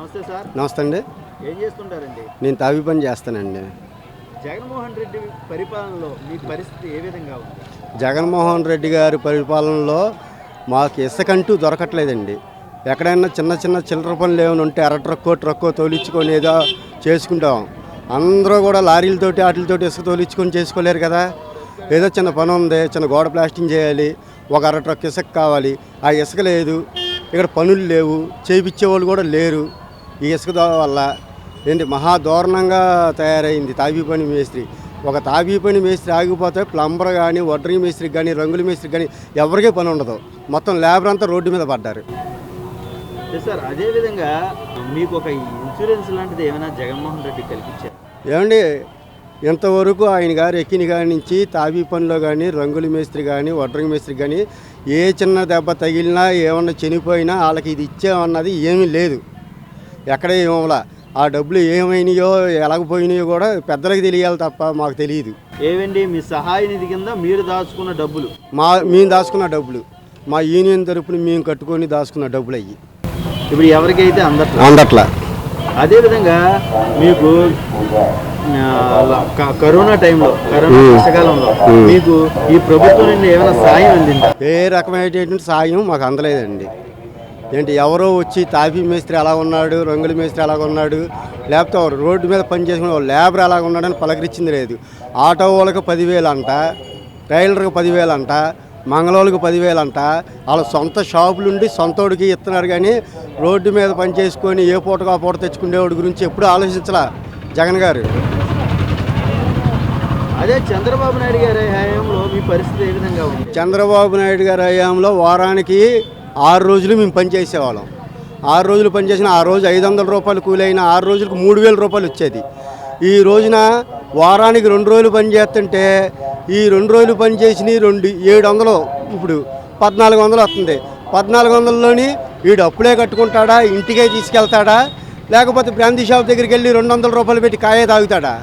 నమస్తే సార్. నమస్తే అండి. ఏం చేస్తుంటారండి? నేను తావి పని చేస్తానండి. జగన్మోహన్ రెడ్డి పరిపాలనలో మీ పరిస్థితి ఏ విధంగా ఉంది? జగన్మోహన్ రెడ్డి గారి పరిపాలనలో మాకు ఇసుకంటూ దొరకట్లేదండి. ఎక్కడైనా చిన్న చిన్న చిల్లర పనులు ఏమైనా ఉంటే ట్రక్కో తోలించుకొని ఏదో చేసుకుంటాం. అందరూ కూడా లారీలతోటి వాటితోటి ఇసుక తోలించుకొని చేసుకోలేరు కదా. ఏదో చిన్న పని ఉంది, చిన్న గోడ ప్లాస్టింగ్ చేయాలి, ఒక ట్రక్ ఇసుక కావాలి, ఆ ఇసుక లేదు. ఇక్కడ పనులు లేవు, చేయించేవాళ్ళు కూడా లేరు. ఈ ఇసుక వల్ల ఏంటి మహా దారుణంగా తయారైంది తాబీ పని మేస్త్రి. ఒక తాబీ పని మేస్త్రి ఆగిపోతే ప్లంబర్ కానీ, వడ్రింగ్ మేస్త్రికి కానీ, రంగుల మేస్త్రికి కానీ ఎవరికీ పని ఉండదు. మొత్తం లేబర్ అంతా రోడ్డు మీద పడ్డారు. సార్, అదేవిధంగా మీకు ఒక ఇన్సూరెన్స్ లాంటిది ఏమైనా జగన్మోహన్ రెడ్డి కల్పించారు? ఏమండి, ఇంతవరకు ఆయన గారు ఎక్కిన కాడి నుంచి తాబీ పనిలో కానీ, రంగుల మేస్త్రి కానీ, వడ్రింగ్ మేస్త్రికి కానీ ఏ చిన్న దెబ్బ తగిలినా ఏమన్నా చనిపోయినా వాళ్ళకి ఇది ఇచ్చామన్నది ఏమీ లేదు. ఎక్కడే ఏమలా ఆ డబ్బులు ఏమైనాయో ఎలాగపోయినాయో కూడా పెద్దలకు తెలియాలి తప్ప మాకు తెలియదు. ఏవండి, మీ సహాయ నిధి కింద మీరు దాచుకున్న డబ్బులు? మేము దాచుకున్న డబ్బులు, మా యూనియన్ తరపున మేము కట్టుకొని దాచుకున్న డబ్బులు అయ్యి ఇప్పుడు ఎవరికైతే అందట్లా. అదేవిధంగా మీకు కరోనా టైంలో, కరోనా కష్టకాలంలో మీకు ఈ ప్రభుత్వం నుండి ఏమైనా సాయం అందిందా? ఏ రకమైనటువంటి సాయం మాకు అందలేదండి. ఏంటి ఎవరో వచ్చి తాపీ మేస్త్రి ఎలా ఉన్నాడు, రంగుల మేస్త్రి ఎలాగ ఉన్నాడు, లేకపోతే రోడ్డు మీద పనిచేసుకునే లేబర్ ఎలాగ ఉన్నాడని పలకరించింది లేదు. ఆటో వాళ్ళకి 10,000 అంట, టైలర్కి 10,000 అంట, మంగళవాళ్ళకి 10,000 అంట. వాళ్ళ సొంత షాపులుండి సొంతోడికి ఇస్తున్నారు. కానీ రోడ్డు మీద పని చేసుకొని ఏ పూటకు ఆ పూట తెచ్చుకునేవాడి గురించి ఎప్పుడూ ఆలోచించలా జగన్ గారు. అదే చంద్రబాబు నాయుడు గారి హయాంలో మీ పరిస్థితి ఏ విధంగా ఉంది? చంద్రబాబు నాయుడు గారి హయాంలో వారానికి 6 రోజులు మేము పనిచేసేవాళ్ళం. 6 రోజులు పనిచేసిన ఆ రోజు 500 రూపాయలు కూలి అయినా 6 రోజులకు 3,000 రూపాయలు వచ్చేది. ఈ రోజున వారానికి 2 రోజులు పని చేస్తుంటే ఈ 2 రోజులు పని చేసిన 700, ఇప్పుడు 1,400 వస్తుంది. 1,400లోని వీడు అప్పులే కట్టుకుంటాడా, ఇంటికే తీసుకెళ్తాడా, లేకపోతే బ్రాందీ షాప్ దగ్గరికి వెళ్ళి 200 రూపాయలు పెట్టి కాయే తాగుతాడా?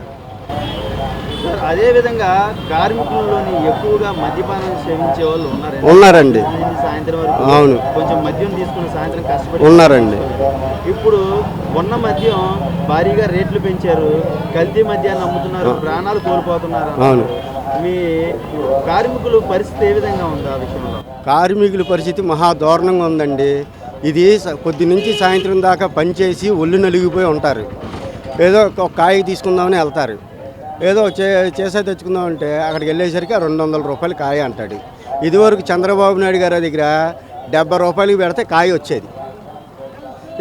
అదేవిధంగా కార్మికుల్లోని ఎక్కువగా మద్యపానం సేవించే వాళ్ళు ఉన్నారండి. సాయంత్రం వరకు అవును, కొంచెం మద్యం తీసుకుని సాయంత్రం కష్టపడి ఉన్నారండి. ఇప్పుడు ఉన్న మద్యం భారీగా రేట్లు పెంచారు, కల్తీ మద్యాన్ని అమ్ముతున్నారు, ప్రాణాలు కోల్పోతున్నారు. అవును. మీ కార్మికుల పరిస్థితి ఏ విధంగా ఉంది ఆ విషయంలో? కార్మికుల పరిస్థితి మహా దారుణంగా ఉందండి. ఇది పొద్దు నుంచి సాయంత్రం దాకా పనిచేసి ఒళ్ళు నలిగిపోయి ఉంటారు. ఏదో ఒక కాయ తీసుకుందామని వెళ్తారు, ఏదో చేసే తెచ్చుకుందామంటే అక్కడికి వెళ్ళేసరికి 200 రూపాయలు కాయ అంటాడు. ఇదివరకు చంద్రబాబు నాయుడు గారి దగ్గర 70 రూపాయలకి పెడితే కాయ వచ్చేది.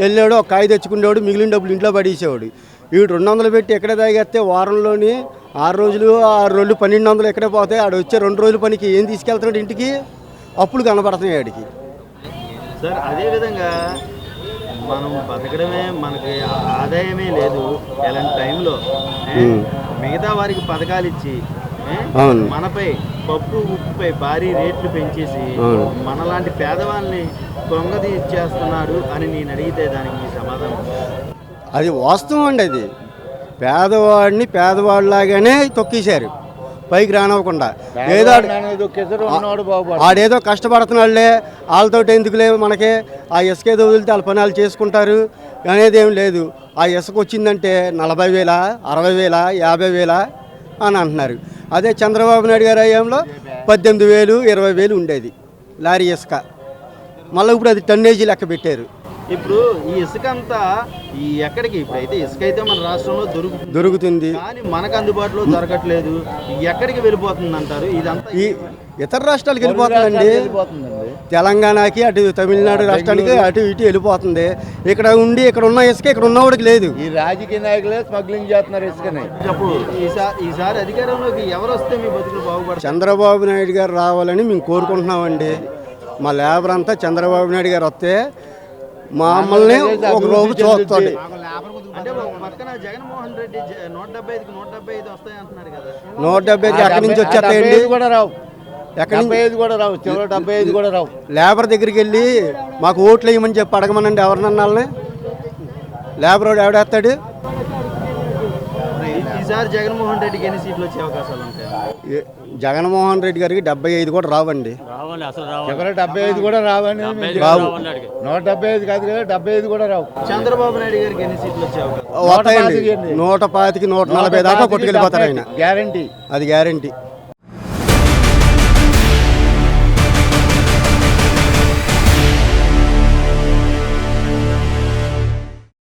వెళ్ళాడు, ఒక కాయ తెచ్చుకునేవాడు, మిగిలిన డబ్బులు ఇంట్లో పడేసేవాడు. వీడు 200 పెట్టి ఎక్కడే తాగేస్తే వారంలోని 6 రోజులు 1200 ఎక్కడే పోతాయి. ఆడు వచ్చే 2 రోజుల పనికి ఏం తీసుకెళ్తున్నాడు ఇంటికి? అప్పులు కనబడుతున్నాయి ఆడికి. సార్, అదేవిధంగా మనం బతకడమే మనకి ఆదాయమే లేదు, ఇలాంటి టైంలో మిగతా వారికి పథకాలు ఇచ్చి మనపై పప్పు ఉప్పుపై భారీ రేట్లు పెంచేసి మనలాంటి పేదవాళ్ళని కొంగది ఇచ్చేస్తున్నాడు అని నేను అడిగితే దానికి మీ సమాధానం? అది వాస్తవం అండి. అది పేదవాడిని పేదవాడిలాగానే తొక్కేశారు, పైకి రానివ్వకుండా. ఏదో ఆడేదో కష్టపడుతున్నాడులే, వాళ్ళతో ఎందుకులే మనకి, ఆ ఇసుక ఏదో వదిలితే వాళ్ళ పని వాళ్ళు చేసుకుంటారు అనేది ఏం లేదు. ఆ ఇసుక వచ్చిందంటే 40,000, 60,000, 50,000 అని అంటున్నారు. అదే చంద్రబాబు నాయుడు గారి హయాంలో 18,000, 20,000 ఉండేది లారీ ఇసుక. మళ్ళీ ఇప్పుడు అది టన్నేజీ లెక్క పెట్టారు. ఇప్పుడు ఈ ఇసుక అంతా ఎక్కడికి? ఇప్పుడైతే ఇసుక అయితే మన రాష్ట్రంలో దొరుకుతుంది, కానీ మనకు అందుబాటులో దొరకట్లేదు. ఎక్కడికి వెళ్ళిపోతుంది అంటారు? ఇదంతా ఈ ఇతర రాష్ట్రాలకు వెళ్ళిపోతుందండి. తెలంగాణకి, అటు తమిళనాడు రాష్ట్రానికి అటు ఇటు వెళ్ళిపోతుంది. ఇక్కడ ఉండి ఇక్కడ ఉన్న ఇసుక ఇక్కడ ఉన్నవాడికి లేదు. ఈ రాజకీయ నాయకులే స్మగ్లింగ్ చేస్తున్నారు ఇసుకని. ఈసారి అధికారంలోకి ఎవరు వస్తే మీ బతుకులు బాగుపడతారు? చంద్రబాబు నాయుడు గారు రావాలని మేము కోరుకుంటున్నామండి. మా లేబర్ అంతా చంద్రబాబు నాయుడు గారు వస్తే మమ్మల్ని ఒక రోజు చూస్తాడు. అంటే పక్కన జగన్మోహన్ రెడ్డి 175 వస్తాయి అంటున్నారు కదా. 175 ఎక్కడి నుంచి వచ్చేస్తాయండి? కూడా రావు. ఎక్కడి నుంచి కూడా రావు. 75 కూడా రావు. లేబర్ దగ్గరికి వెళ్ళి మాకు ఓట్లు వేయమని చెప్పి అడగమనండి ఎవరినన్నా. లేబర్ ఎవడేస్తాడు? ఈసారి జగన్మోహన్ రెడ్డికి ఎన్ని సీట్లు వచ్చే అవకాశాలు ఉంటాయి? జగన్మోహన్ రెడ్డి గారికి 75 కూడా రావండి. చివరి 75 కూడా రావని రావు. 175 కాదు కదా, 75 కూడా రావు. చంద్రబాబు నాయుడు గారికి ఎన్ని సీట్లు వచ్చే అవకాశం? వస్తాయండి. 125, 140 దాకా కొట్టుకెళ్ళిపోతారు ఆయన. గ్యారంటీ. అది గ్యారంటీ.